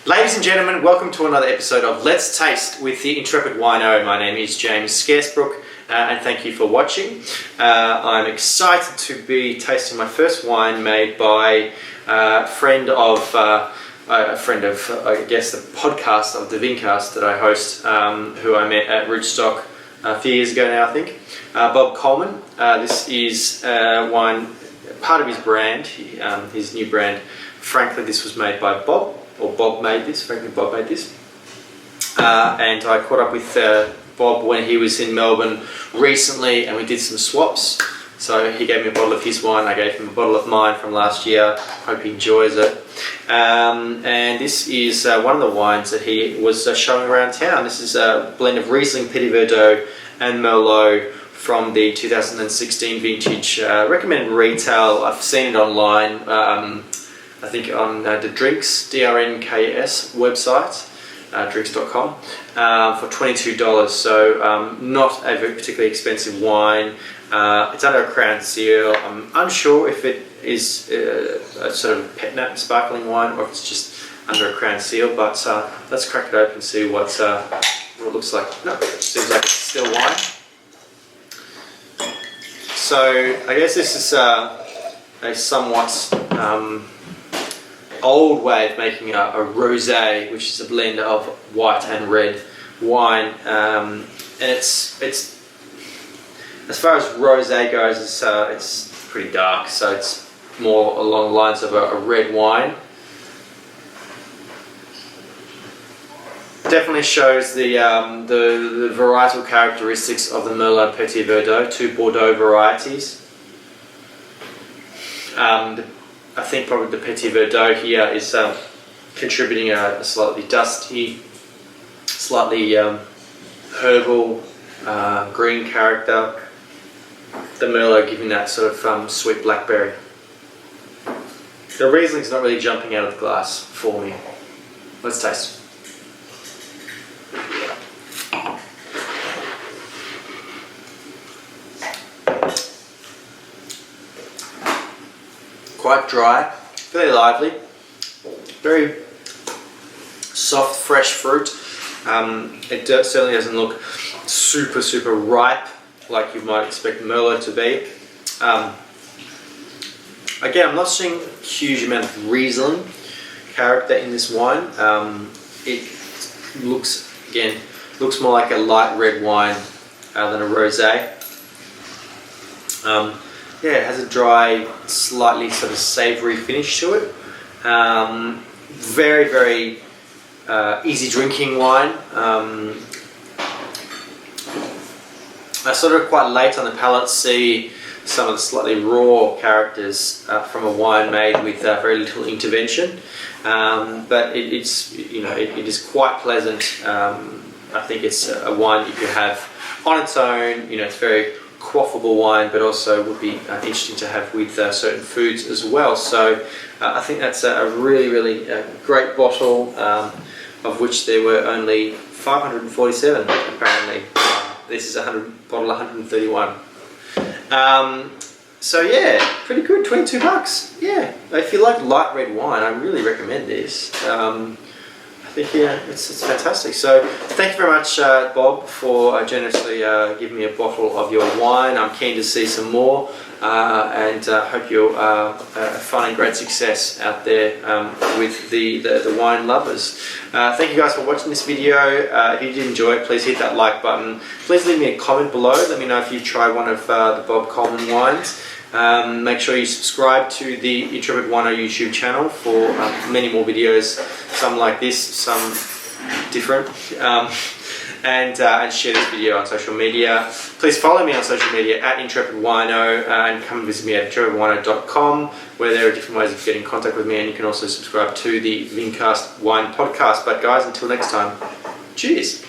Ladies and gentlemen, welcome to another episode of Let's Taste with the Intrepid Wino. My name is James Scaresbrook and thank you for watching. I'm excited to be tasting my first wine made by a friend of, I guess, the podcast of the Vincast that I host, who I met at Rootstock a few years ago now, I think. Bob Coleman. This is wine, part of his brand, his new brand. Frankly, this was made by Bob. Or Bob made this, frankly Bob made this. And I caught up with Bob when he was in Melbourne recently and we did some swaps. So he gave me a bottle of his wine, I gave him a bottle of mine from last year. Hope he enjoys it. And this is one of the wines that he was showing around town. This is a blend of Riesling, Petit Verdot and Merlot from the 2016 vintage. Recommended retail, I've seen it online. I think on the Drinks, DRNKS website, drinks.com, for $22. So not a very particularly expensive wine. It's under a Crown Seal. I'm unsure if it is a sort of pet nat sparkling wine or if it's just under a Crown Seal. But let's crack it open and see what it looks like. No, it seems like it's still wine. So I guess this is a somewhat old way of making a rosé, which is a blend of white and red wine, and it's as far as rosé goes, it's pretty dark, so it's more along the lines of a red wine. Definitely shows the varietal characteristics of the Merlot Petit Verdot, two Bordeaux varieties. I think probably the Petit Verdot here is contributing a slightly dusty, slightly herbal, green character. The Merlot giving that sort of sweet blackberry. The Riesling's not really jumping out of the glass for me. Let's taste. Quite dry, fairly lively, very soft, fresh fruit. It certainly doesn't look super ripe like you might expect Merlot to be. Again, I'm not seeing a huge amount of Riesling character in this wine. It looks more like a light red wine than a rosé. Yeah, it has a dry, slightly sort of savoury finish to it. Very easy drinking wine. I sort of quite late on the palate see some of the slightly raw characters from a wine made with very little intervention. But it is quite pleasant. I think it's a wine you could have on its own. It's very quaffable wine, but also would be interesting to have with certain foods as well. So I think that's a really great bottle, of which there were only 547 apparently. This is a bottle 131. So yeah, pretty good, $22. Yeah, if you like light red wine, I really recommend this. I think it's fantastic. So thank you very much, Bob, for generously giving me a bottle of your wine. I'm keen to see some more, and hope you're finding great success out there with the wine lovers. Thank you guys for watching this video. If you did enjoy it, please hit that like button. Please leave me a comment below. Let me know if you tried one of the Bob Coleman wines. Make sure you subscribe to the Intrepid Wino YouTube channel for many more videos, some like this, some different, and share this video on social media. Please follow me on social media at Intrepid Wino, and come visit me at intrepidwino.com, where there are different ways of getting in contact with me, and you can also subscribe to the Vincast Wine Podcast. But guys, until next time, cheers!